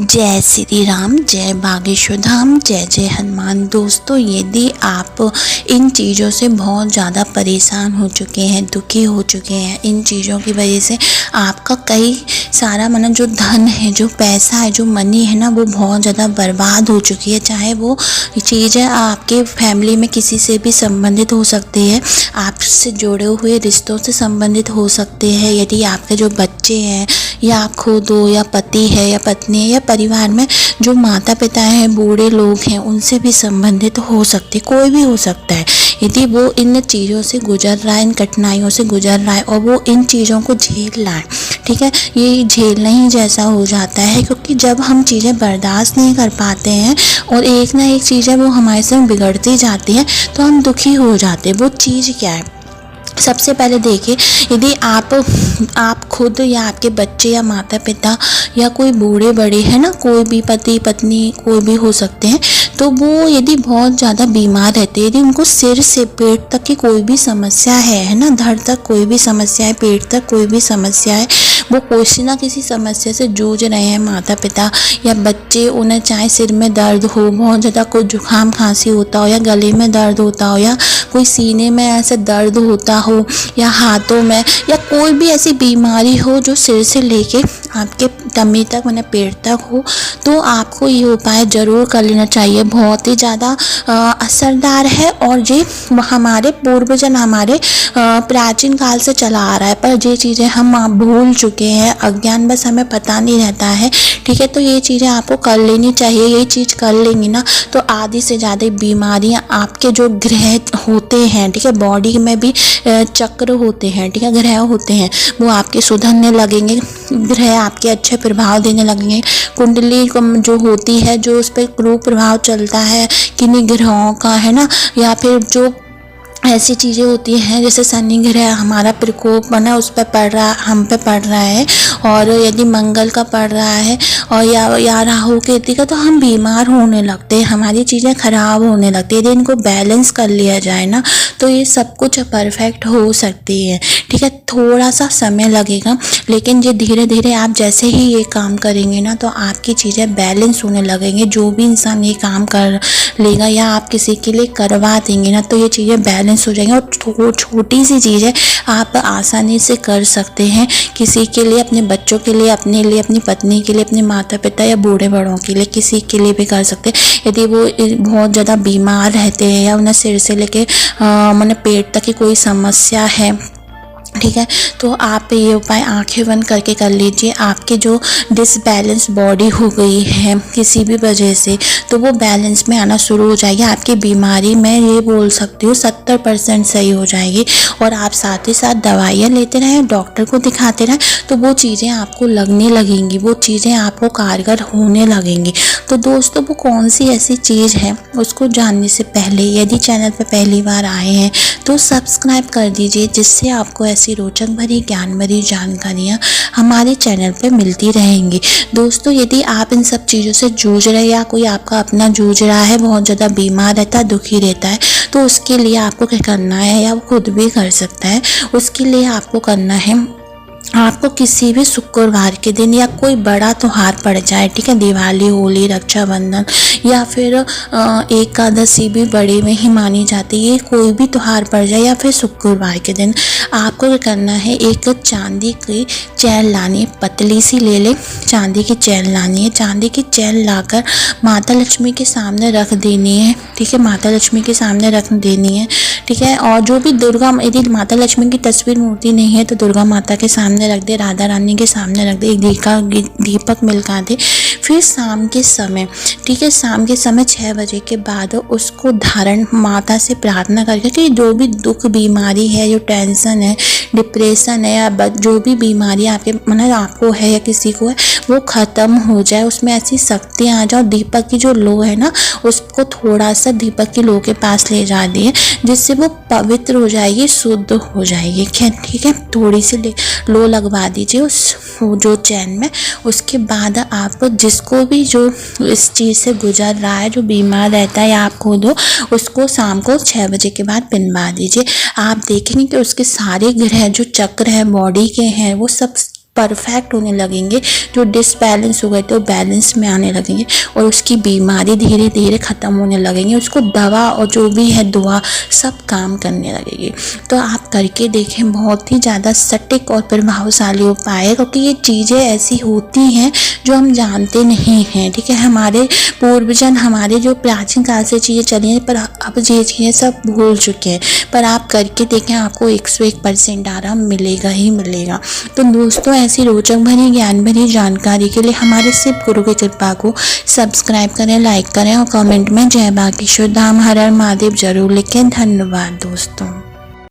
जय श्री राम, जय बागेश्वर धाम, जय जय हनुमान। दोस्तों, यदि आप इन चीज़ों से बहुत ज़्यादा परेशान हो चुके हैं, दुखी हो चुके हैं, इन चीज़ों की वजह से आपका कई सारा जो धन है, जो पैसा है, जो मनी है ना, वो बहुत ज़्यादा बर्बाद हो चुकी है। चाहे वो चीज़ें आपके फैमिली में किसी से भी संबंधित हो सकती है, आपसे जुड़े हुए रिश्तों से संबंधित हो सकते हैं। यदि आपके जो बच्चे हैं, या आप खुद हो, या पति है, या पत्नी है, या परिवार में जो माता पिता हैं, बूढ़े लोग हैं, उनसे भी संबंधित हो सकते, कोई भी हो सकता है। यदि वो इन चीज़ों से गुजर रहा है, इन कठिनाइयों से गुजर रहा है और वो इन चीज़ों को झेल रहा है, ठीक है, ये झेलना ही जैसा हो जाता है। क्योंकि जब हम चीज़ें बर्दाश्त नहीं कर पाते हैं और एक ना एक चीज़ें वो हमारे संग बिगड़ती जाती हैं, तो हम दुखी हो जाते हैं। वो चीज़ क्या है? सबसे पहले देखिए, यदि आप खुद या आपके बच्चे या माता पिता या कोई बूढ़े बड़े हैं ना, कोई भी पति पत्नी कोई भी हो सकते हैं, तो वो यदि बहुत ज़्यादा बीमार रहते हैं, यदि उनको सिर से पेट तक की कोई भी समस्या है ना, धड़ तक कोई भी समस्या है, पेट तक कोई भी समस्या है, वो किसी ना किसी समस्या से जूझ रहे हैं, माता पिता या बच्चे, उन्हें चाहे सिर में दर्द हो, बहुत ज़्यादा कोई जुकाम खांसी होता हो, या गले में दर्द होता हो, या कोई सीने में ऐसे दर्द होता हो, या हाथों में, या कोई भी ऐसी बीमारी हो जो सिर से लेके आपके टमी तक पेट तक हो, तो आपको ये उपाय ज़रूर कर लेना चाहिए। बहुत ही ज़्यादा असरदार है और ये हमारे पूर्वजन, हमारे प्राचीन काल से चला आ रहा है, पर ये चीज़ें हम भूल चुके हैं, अज्ञान बस हमें पता नहीं रहता है, ठीक है। तो ये चीज़ें आपको कर लेनी चाहिए। ये चीज़ कर लेंगी ना, तो आधी से ज़्यादा बीमारियाँ, आपके जो ग्रह होते हैं, ठीक है, बॉडी में भी चक्र होते हैं, ठीक है, ग्रह होते हैं, वो आपके सुधरने लगेंगे, ग्रह आपके अच्छे प्रभाव देने लगेंगे। कुंडली जो होती है, जो उस पर क्रूर प्रभाव चलता है किन्हीं ग्रहों का, है ना, या फिर जो ऐसी चीज़ें होती हैं जैसे शनि ग्रह हमारा प्रकोप बना उस पर पड़ रहा, हम पे पड़ रहा है, और यदि मंगल का पड़ रहा है, और या राहु केतु का, तो हम बीमार होने लगते हैं, हमारी चीज़ें खराब होने लगती है। यदि इनको बैलेंस कर लिया जाए ना, तो ये सब कुछ परफेक्ट हो सकती है, ठीक है। थोड़ा सा समय लगेगा, लेकिन ये धीरे धीरे आप जैसे ही ये काम करेंगे ना, तो आपकी चीज़ें बैलेंस होने लगेंगे। जो भी इंसान ये काम कर लेगा या आप किसी के लिए करवा देंगे ना, तो ये चीज़ें बैलेंस हो जाएंगे। और छोटी सी चीज़ें आप आसानी से कर सकते हैं, किसी के लिए, अपने बच्चों के लिए, अपने लिए, अपनी पत्नी के लिए, अपने माता पिता या बूढ़े बड़ों के लिए, किसी के लिए भी कर सकते हैं। यदि वो बहुत ज़्यादा बीमार रहते हैं या उन्हें सिर से लेके पेट तक की कोई समस्या है, ठीक है, तो आप ये उपाय आंखें बंद करके कर लीजिए। आपके जो डिसबैलेंस बॉडी हो गई है किसी भी वजह से, तो वो बैलेंस में आना शुरू हो जाएगी। आपकी बीमारी मैं ये बोल सकती हूँ 70% सही हो जाएगी। और आप साथ ही साथ दवाइयाँ लेते रहें, डॉक्टर को दिखाते रहें, तो वो चीज़ें आपको लगने लगेंगी, वो चीज़ें आपको कारगर होने लगेंगी। तो दोस्तों, वो कौन सी ऐसी चीज़ है, उसको जानने से पहले यदि चैनल पर पहली बार आए हैं तो सब्सक्राइब कर दीजिए, जिससे आपको ऐसी रोचक भरी ज्ञान भरी जानकारियाँ हमारे चैनल पे मिलती रहेंगी। दोस्तों, यदि आप इन सब चीज़ों से जूझ रहे हैं, या कोई आपका अपना जूझ रहा है, बहुत ज़्यादा बीमार रहता है, दुखी रहता है, तो उसके लिए आपको क्या करना है, या वो खुद भी कर सकता है, उसके लिए आपको करना है, आपको किसी भी शुक्रवार के दिन या कोई बड़ा त्यौहार पड़ जाए, ठीक है, दिवाली, होली, रक्षाबंधन, या फिर एकादशी भी बड़े में ही मानी जाती है, कोई भी त्यौहार पड़ जाए या फिर शुक्रवार के दिन, आपको क्या करना है, एक चांदी की चैन लानी, पतली सी ले ले, चांदी की चैन लानी है। चांदी की चैन लाकर माता लक्ष्मी के सामने रख देनी है, ठीक है, माता लक्ष्मी के सामने रख देनी है, ठीक है। और जो भी दुर्गा, यदि माता लक्ष्मी की तस्वीर मूर्ति नहीं है, तो दुर्गा माता के सामने रख दे, राधा रानी के सामने रख दे, एक दीपक मिलका दे। फिर शाम के समय, ठीक है, शाम के समय 6 बजे के बाद उसको धारण, माता से प्रार्थना करके कि जो भी दुख बीमारी है, जो टेंशन है, डिप्रेशन है, या जो भी बीमारी आपके आपको है या किसी को है, वो ख़त्म हो जाए, उसमें ऐसी शक्ति आ जाए। दीपक की जो लो है ना, उसको थोड़ा सा दीपक की लो के पास ले जा दिए, जिससे वो पवित्र हो जाएगी, शुद्ध हो जाएगी, ठीक है। थोड़ी सी लो लगवा दीजिए उस जो चैन में। उसके बाद आप जिसको भी जो इस चीज़ से गुजर रहा है, जो बीमार रहता है, या आप खुद हो, उसको शाम को 6 बजे के बाद पिनवा दीजिए। आप देखेंगे कि उसके सारे ग्रह जो चक्र है बॉडी के हैं, वो सब परफेक्ट होने लगेंगे, जो डिसबैलेंस हो गए थे वो बैलेंस में आने लगेंगे और उसकी बीमारी धीरे धीरे ख़त्म होने लगेंगी। उसको दवा और जो भी है दुआ सब काम करने लगेगी। तो आप करके देखें, बहुत ही ज़्यादा सटीक और प्रभावशाली उपाय है, क्योंकि ये चीज़ें ऐसी होती हैं जो हम जानते नहीं हैं। ठीक है, हमारे पूर्वजन, हमारे जो प्राचीन काल से चीज़ें चली हैं, पर अब ये चीज़ें सब भूल चुके हैं। पर आप करके देखें, आपको 101% आराम मिलेगा ही मिलेगा। तो दोस्तों, ऐसी रोचक भरी ज्ञान भरी जानकारी के लिए हमारे शिव गुरु की कृपा को सब्सक्राइब करें, लाइक करें और कमेंट में जय बागेश्वर धाम हर हर महादेव जरूर लिखें। धन्यवाद दोस्तों।